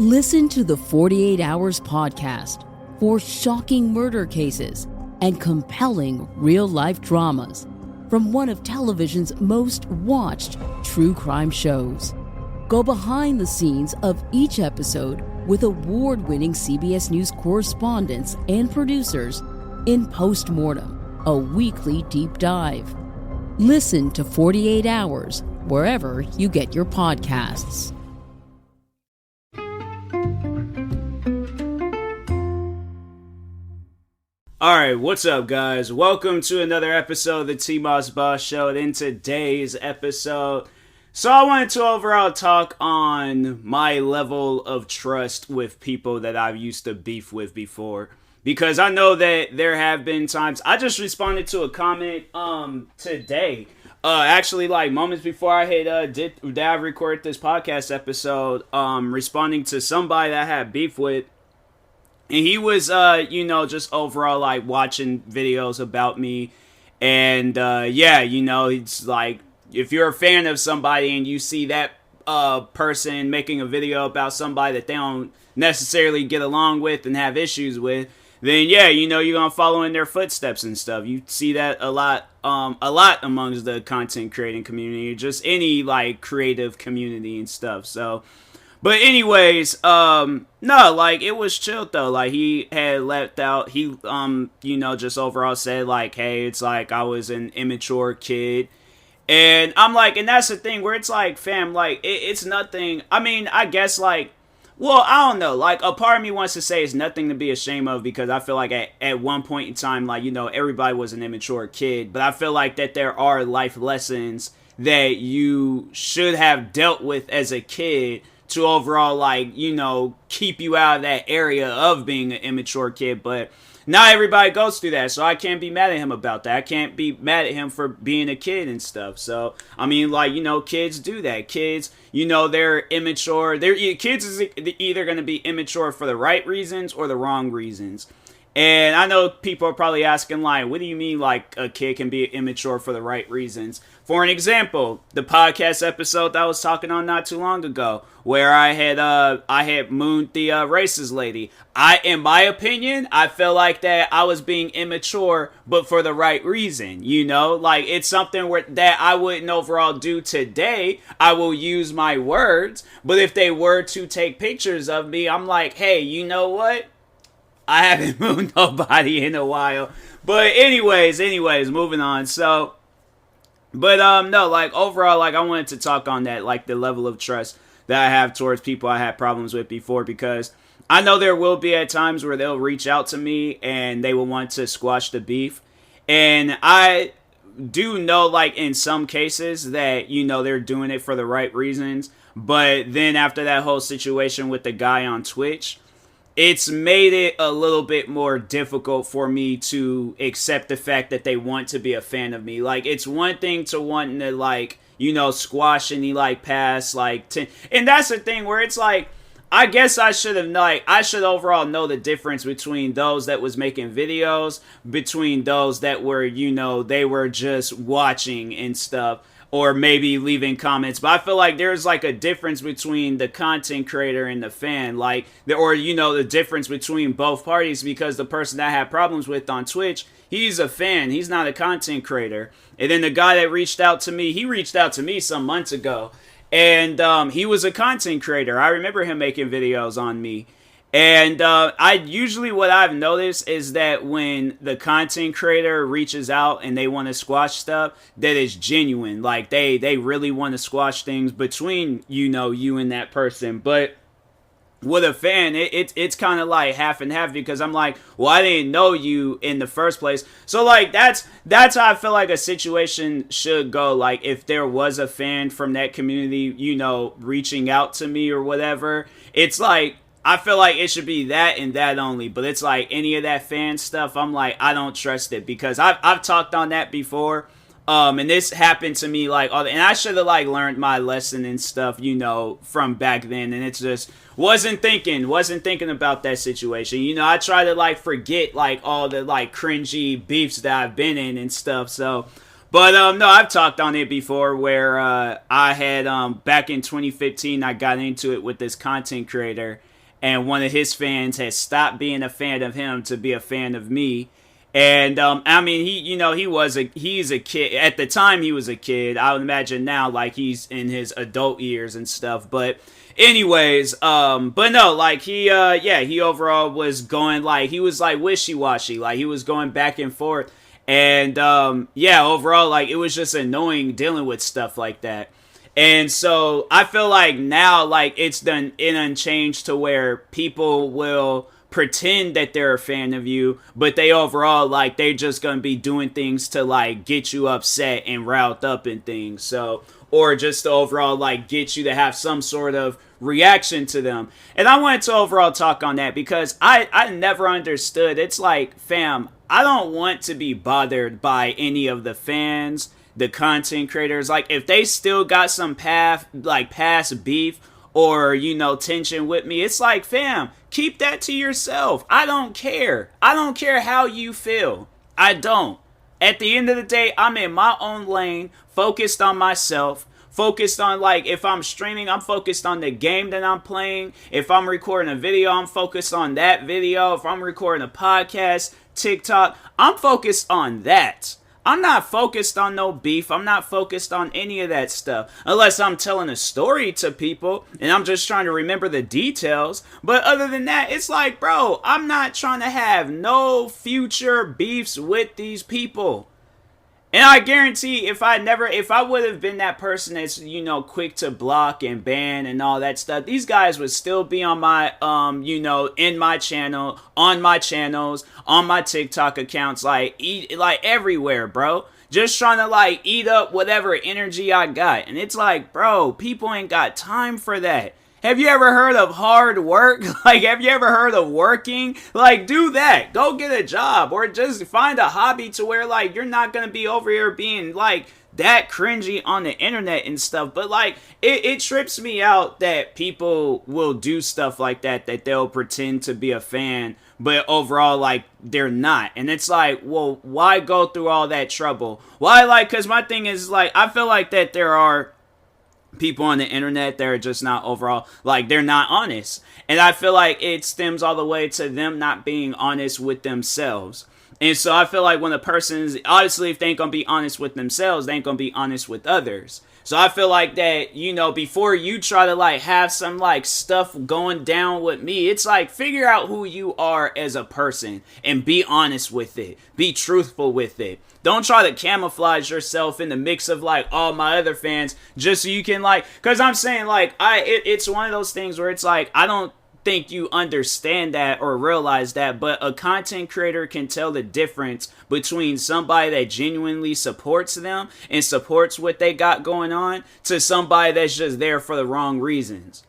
Listen to the 48 Hours podcast for shocking murder cases and compelling real-life dramas from one of television's most watched true crime shows. Go behind the scenes of each episode with award-winning CBS News correspondents and producers in Postmortem, a weekly deep dive. Listen to 48 Hours wherever you get your podcasts. Alright, what's up guys? Welcome to another episode of the TMossBoss Show. And in today's episode, so I wanted to overall talk on my level of trust with people that I've used to beef with before. Because I know that there have been times, I just responded to a comment today. Actually, like moments before I had recorded this podcast episode, responding to somebody that I had beef with. And he was, just overall, like, watching videos about me. And, it's like, if you're a fan of somebody and you see that person making a video about somebody that they don't necessarily get along with and have issues with, then, you're going to follow in their footsteps and stuff. You see that a lot amongst the content creating community, just any, like, creative community and stuff, so... But anyways, it was chill though. Like, he had left out, just overall said, like, hey, it's like I was an immature kid. And I'm like, and that's the thing where it's like, fam, like, it's nothing. I mean, I guess, like, well, I don't know. Like, a part of me wants to say it's nothing to be ashamed of because I feel like at one point in time, like, everybody was an immature kid. But I feel like that there are life lessons that you should have dealt with as a kid to overall, like, keep you out of that area of being an immature kid. But not everybody goes through that, so I can't be mad at him about that. I can't be mad at him for being a kid and stuff. So, I mean, like, kids do that. Kids, they're immature. Kids is either going to be immature for the right reasons or the wrong reasons. And I know people are probably asking, like, what do you mean, like, a kid can be immature for the right reasons? For an example, the podcast episode that I was talking on not too long ago, where I had mooned the racist lady. In my opinion, I felt like that I was being immature, but for the right reason, Like, it's something that I wouldn't overall do today. I will use my words, but if they were to take pictures of me, I'm like, hey, you know what? I haven't mooned nobody in a while. But anyways, moving on. So, but no, like, overall, like, I wanted to talk on that, like, the level of trust that I have towards people I had problems with before, because I know there will be at times where they'll reach out to me and they will want to squash the beef. And I do know, like, in some cases that, they're doing it for the right reasons. But then after that whole situation with the guy on Twitch, it's made it a little bit more difficult for me to accept the fact that they want to be a fan of me. Like, it's one thing to want to, like, squash any, like, past, like, and that's the thing where it's like, I guess I should overall know the difference between those that was making videos, between those that were, they were just watching and stuff. Or maybe leaving comments. But I feel like there's, like, a difference between the content creator and the fan. Like, the difference between both parties. Because the person that I had problems with on Twitch, he's a fan. He's not a content creator. And then the guy that reached out to me, he reached out to me some months ago. And he was a content creator. I remember him making videos on me. And what I've noticed is that when the content creator reaches out and they want to squash stuff, that is genuine. Like, they really want to squash things between, you and that person. But with a fan, it's kind of like half and half, because I'm like, well, I didn't know you in the first place. So, like, that's how I feel like a situation should go. Like, if there was a fan from that community, reaching out to me or whatever, it's like, I feel like it should be that and that only. But it's like any of that fan stuff, I'm like, I don't trust it, because I've talked on that before. And this happened to me, like, and I should have, like, learned my lesson and stuff, from back then. And it's just wasn't thinking about that situation. I try to, like, forget, like, all the, like, cringy beefs that I've been in and stuff. So, But no, I've talked on it before where I had back in 2015 I got into it with this content creator, and one of his fans had stopped being a fan of him to be a fan of me. And I mean, he's a kid at the time. He was a kid. I would imagine now, like, he's in his adult years and stuff. But anyways, but no, like, he overall was going, like, he was like wishy-washy, like he was going back and forth. And overall, like, it was just annoying dealing with stuff like that. And so I feel like now, like, it's done unchanged to where people will pretend that they're a fan of you, but they overall, like, they're just gonna be doing things to, like, get you upset and riled up and things. So, or just to overall, like, get you to have some sort of reaction to them. And I wanted to overall talk on that because I never understood. It's like, fam, I don't want to be bothered by any of the fans, the content creators. Like, if they still got some past beef or, tension with me, it's like, fam, keep that to yourself. I don't care. I don't care how you feel. I don't. At the end of the day, I'm in my own lane, focused on myself, focused on, like, if I'm streaming, I'm focused on the game that I'm playing. If I'm recording a video, I'm focused on that video. If I'm recording a podcast, TikTok, I'm focused on that. I'm not focused on no beef. I'm not focused on any of that stuff. Unless I'm telling a story to people and I'm just trying to remember the details. But other than that, it's like, bro, I'm not trying to have no future beefs with these people. And I guarantee if I would have been that person that's, quick to block and ban and all that stuff, these guys would still be on my, in my channel, on my channels, on my TikTok accounts, like everywhere, bro. Just trying to, like, eat up whatever energy I got. And it's like, bro, people ain't got time for that. Have you ever heard of hard work? Like, have you ever heard of working? Like, do that. Go get a job or just find a hobby to where, like, you're not going to be over here being, like, that cringy on the internet and stuff. But, like, it trips me out that people will do stuff like that they'll pretend to be a fan, but overall, like, they're not. And it's like, well, why go through all that trouble? Why, like, because my thing is, like, I feel like that there are people on the internet that are just not overall, like, they're not honest. And I feel like it stems all the way to them not being honest with themselves. And so I feel like when a person's, obviously, if they ain't gonna be honest with themselves, they ain't gonna be honest with others. So I feel like that, before you try to, like, have some, like, stuff going down with me, it's like, figure out who you are as a person and be honest with it. Be truthful with it. Don't try to camouflage yourself in the mix of, like, all my other fans just so you can, like, because I'm saying, like, it's one of those things where it's like, I don't think you understand that or realize that, but a content creator can tell the difference between somebody that genuinely supports them and supports what they got going on to somebody that's just there for the wrong reasons.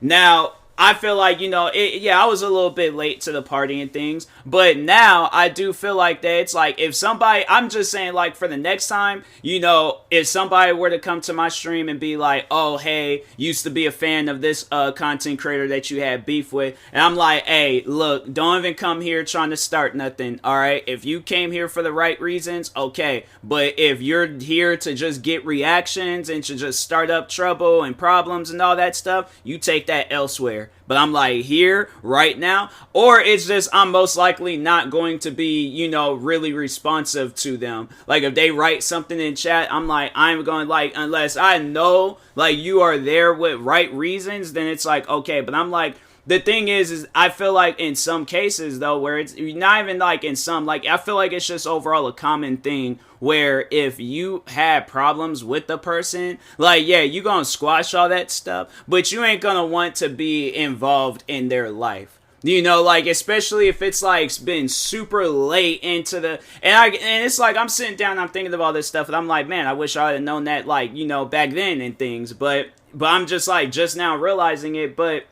Now, I feel like, I was a little bit late to the party and things, but now I do feel like that it's like, if somebody, I'm just saying, like, for the next time, if somebody were to come to my stream and be like, oh, hey, used to be a fan of this content creator that you had beef with, and I'm like, hey, look, don't even come here trying to start nothing, alright? If you came here for the right reasons, okay, but if you're here to just get reactions and to just start up trouble and problems and all that stuff, you take that elsewhere. But I'm like, here, right now, or it's just I'm most likely not going to be, really responsive to them. Like, if they write something in chat, I'm like, I'm going, like, unless I know, like, you are there with right reasons, then it's like, okay. But I'm like, the thing is I feel like in some cases, though, where it's not even like in some, like, I feel like it's just overall a common thing where if you had problems with the person, like, yeah, you gonna squash all that stuff, but you ain't gonna want to be involved in their life. Like, especially if it's, like, been super late into the, and it's like, I'm sitting down, I'm thinking of all this stuff, and I'm like, man, I wish I had known that, like, back then and things, but I'm just, like, just now realizing it. But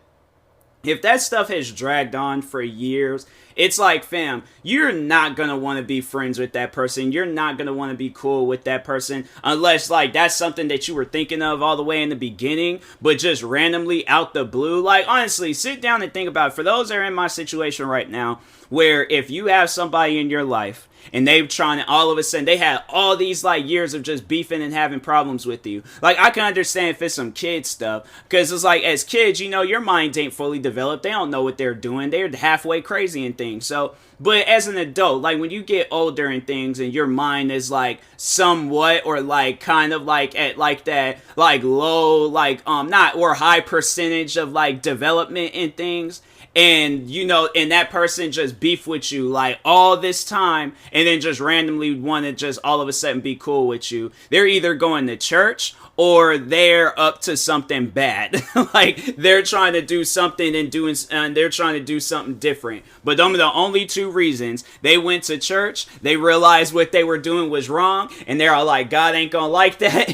if that stuff has dragged on for years, it's like, fam, you're not going to want to be friends with that person. You're not going to want to be cool with that person unless, like, that's something that you were thinking of all the way in the beginning, but just randomly out the blue. Like, honestly, sit down and think about it. For those that are in my situation right now, where if you have somebody in your life and they've trying to, all of a sudden, they had all these, like, years of just beefing and having problems with you. Like, I can understand if it's some kid stuff, because it's like, as kids, you know, your mind ain't fully developed. They don't know what they're doing. They're halfway crazy and things. So, but as an adult, like, when you get older and things, and your mind is, like, somewhat, or, like, kind of, like, at, like, that, like, low, like, not, or high percentage of, like, development and things, and, you know, and that person just beef with you, like, all this time, and then just randomly want to just all of a sudden be cool with you, they're either going to church, or they're up to something bad. Like, they're trying to do something and they're trying to do something different. But them are the only two reasons. They went to church, they realized what they were doing was wrong, and they're all like, God ain't gonna like that,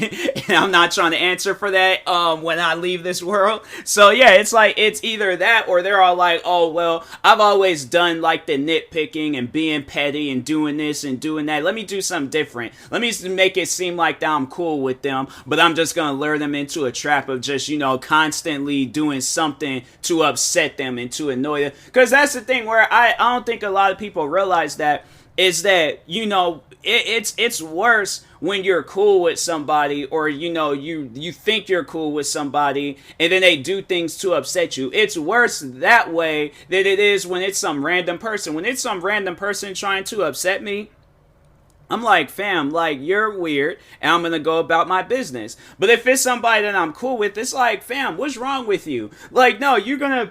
and I'm not trying to answer for that when I leave this world. So yeah, it's like, it's either that, or they're all like, oh, well, I've always done, like, the nitpicking and being petty and doing this and doing that. Let me do something different. Let me make it seem like that I'm cool with them, but I'm just gonna lure them into a trap of just, you know, constantly doing something to upset them and to annoy them. Because that's the thing where I don't think a lot of people realize that, is that, you know, it's worse when you're cool with somebody, or, you know, you think you're cool with somebody, and then they do things to upset you. It's worse that way than it is when it's some random person. When it's some random person trying to upset me, I'm like, fam, like, you're weird, and I'm gonna go about my business. But if it's somebody that I'm cool with, it's like, fam, what's wrong with you? Like, no, you're gonna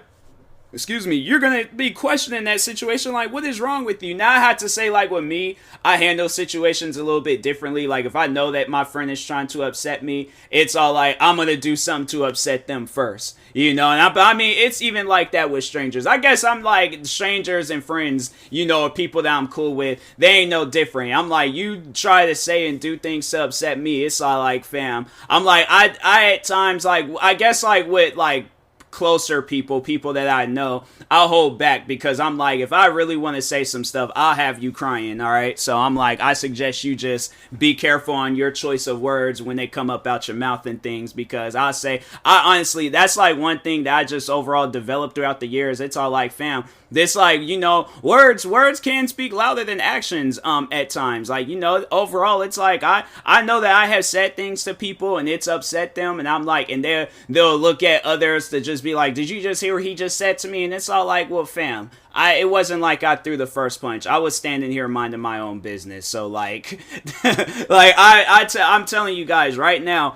be questioning that situation, like, what is wrong with you? Now I have to say, like, with me, I handle situations a little bit differently. Like, if I know that my friend is trying to upset me, it's all like, I'm gonna do something to upset them first, you know. And I mean, it's even like that with strangers. I guess I'm like, strangers and friends, you know, or people that I'm cool with, they ain't no different. I'm like, you try to say and do things to upset me, it's all like, fam, I'm like, I at times, like, I guess, like, with, like, closer people that I know, I'll hold back, because I'm like, if I really want to say some stuff, I'll have you crying, all right? So I'm like, I suggest you just be careful on your choice of words when they come up out your mouth and things, because I honestly, that's like one thing that I just overall developed throughout the years. It's all like, fam, this, like, you know, words can speak louder than actions at times. Like, you know, overall, it's like, I know that I have said things to people and it's upset them, and I'm like, and they'll look at others to just be like, did you just hear what he just said to me? And it's all like, well, fam, it wasn't like I threw the first punch. I was standing here minding my own business. So, like, like, I'm telling you guys right now,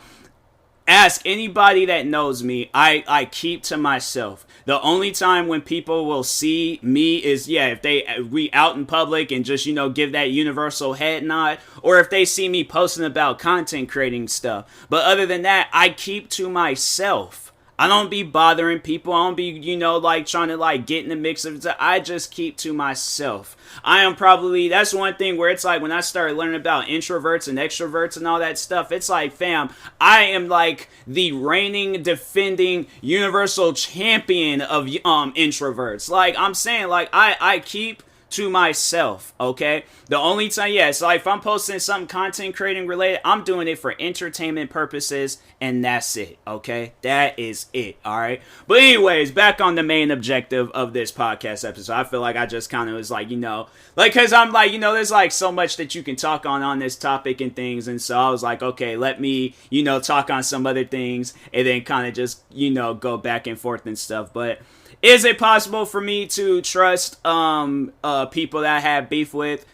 ask anybody that knows me, I keep to myself. The only time when people will see me is, yeah, if we out in public and just, you know, give that universal head nod, or if they see me posting about content creating stuff. But other than that, I keep to myself. I don't be bothering people. I don't be, you know, like, trying to, like, get in the mix of it. I just keep to myself. That's one thing where it's like, when I started learning about introverts and extroverts and all that stuff, it's like, fam, I am like the reigning, defending, universal champion of introverts. Like, I'm saying, like, I keep to myself, okay? The only time, yeah, so like, if I'm posting something content creating related, I'm doing it for entertainment purposes, and that's it, okay? That is it, alright? But anyways, back on the main objective of this podcast episode. I feel like I just kind of was like, you know, like, because I'm like, you know, there's like so much that you can talk on this topic and things, and so I was like, okay, let me, you know, talk on some other things, and then kind of just, you know, go back and forth and stuff. But is it possible for me to trust people that I have beef with?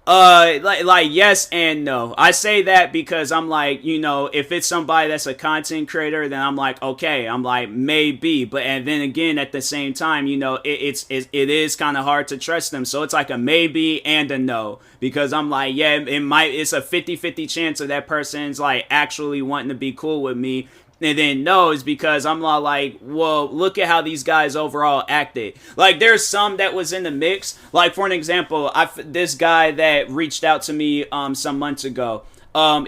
Like yes and no. I say that because I'm like, you know, if it's somebody that's a content creator, then I'm like, okay, I'm like, maybe. But, and then again, at the same time, you know, it is kind of hard to trust them. So it's like a maybe and a no, because I'm like, yeah, it's a 50-50 chance of that person's like actually wanting to be cool with me. And then no is because I'm not like, well, look at how these guys overall acted. Like, there's some that was in the mix. Like, for an example, this guy that reached out to me some months ago, I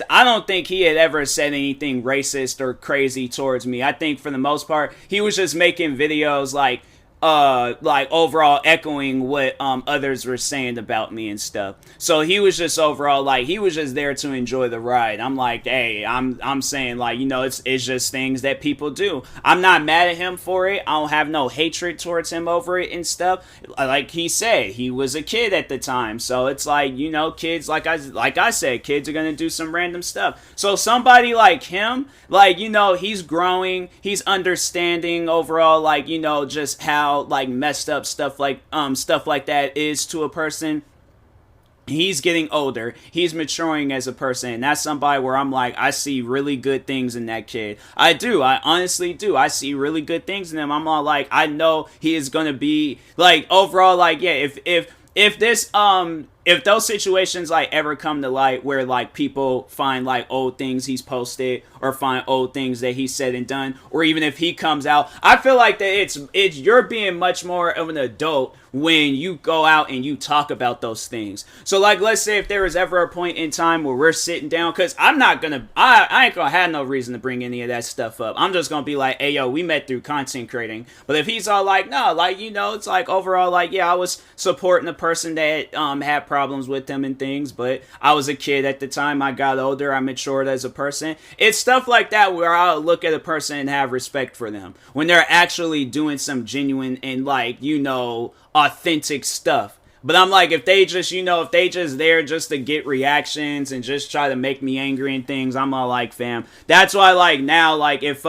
don't think he had ever said anything racist or crazy towards me. I think for the most part, he was just making videos like, like overall echoing what others were saying about me and stuff. So he was just overall like he was just there to enjoy the ride. I'm like, hey, I'm saying like, you know, it's just things that people do. I'm not mad at him for it. I don't have no hatred towards him over it and stuff. Like he said, he was a kid at the time, so it's like, you know, kids, like I said, kids are gonna do some random stuff. So somebody like him, like, you know, he's growing, he's understanding overall, like, you know, just how like messed up stuff like that is to a person. He's getting older, he's maturing as a person, and that's somebody where I'm like, I see really good things in that kid. I honestly do. I see really good things in him. I'm all like, I know he is gonna be like overall, like, yeah, if this if those situations like ever come to light where like people find like old things he's posted or find old things that he said and done, or even if he comes out, I feel like that it's you're being much more of an adult when you go out and you talk about those things. So like, let's say if there was ever a point in time where we're sitting down, because I ain't gonna have no reason to bring any of that stuff up. I'm just gonna be like, hey yo, we met through content creating. But if he's all like, no, like, you know, it's like overall like, yeah, I was supporting a person that had problems with them and things, but I was a kid at the time. I got older, I matured as a person. It's stuff like that where I'll look at a person and have respect for them when they're actually doing some genuine and like, you know, authentic stuff. But I'm like, if they just, you know, if they just there just to get reactions and just try to make me angry and things, I'm all like, fam. That's why, like, now, like, if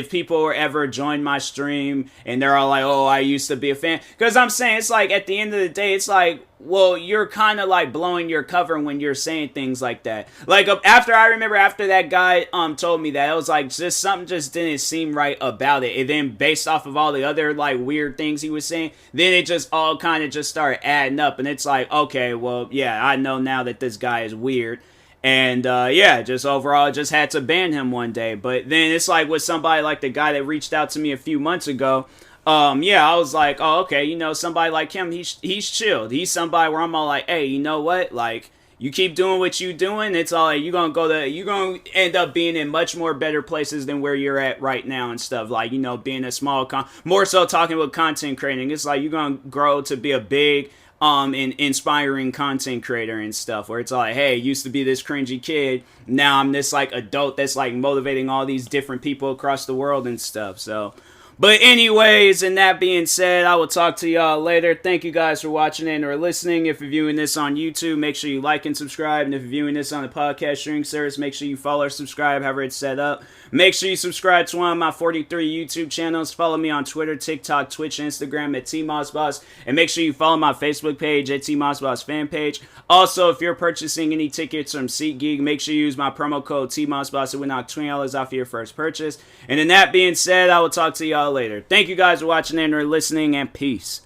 people were ever join my stream and they're all like, oh, I used to be a fan, because I'm saying, it's like, at the end of the day, it's like, well, you're kind of like blowing your cover when you're saying things like that. Like, after that guy told me that, it was like, just something just didn't seem right about it. And then based off of all the other like weird things he was saying, then it just all kind of just started adding up. And it's like, okay, well, yeah, I know now that this guy is weird. And yeah, just overall, just had to ban him one day. But then it's like with somebody like the guy that reached out to me a few months ago. Yeah, I was like, oh, okay, you know, somebody like him, he's chilled. He's somebody where I'm all like, hey, you know what? Like, you keep doing what you doing, it's all like, you're gonna end up being in much more better places than where you're at right now and stuff. Like, you know, being a small, more so talking with content creating, it's like, you're gonna grow to be a big, and inspiring content creator and stuff, where it's like, hey, used to be this cringy kid, now I'm this, like, adult that's, like, motivating all these different people across the world and stuff, so... But anyways, and that being said, I will talk to y'all later. Thank you guys for watching and or listening. If you're viewing this on YouTube, make sure you like and subscribe. And if you're viewing this on the podcast streaming service, make sure you follow or subscribe, however it's set up. Make sure you subscribe to one of my 43 YouTube channels. Follow me on Twitter, TikTok, Twitch, and Instagram at TMossBoss. And make sure you follow my Facebook page at TMossBoss fan page. Also, if you're purchasing any tickets from SeatGeek, make sure you use my promo code TMossBoss. It will knock $20 off your first purchase. And then that being said, I will talk to y'all later. Thank you guys for watching and or listening, and peace.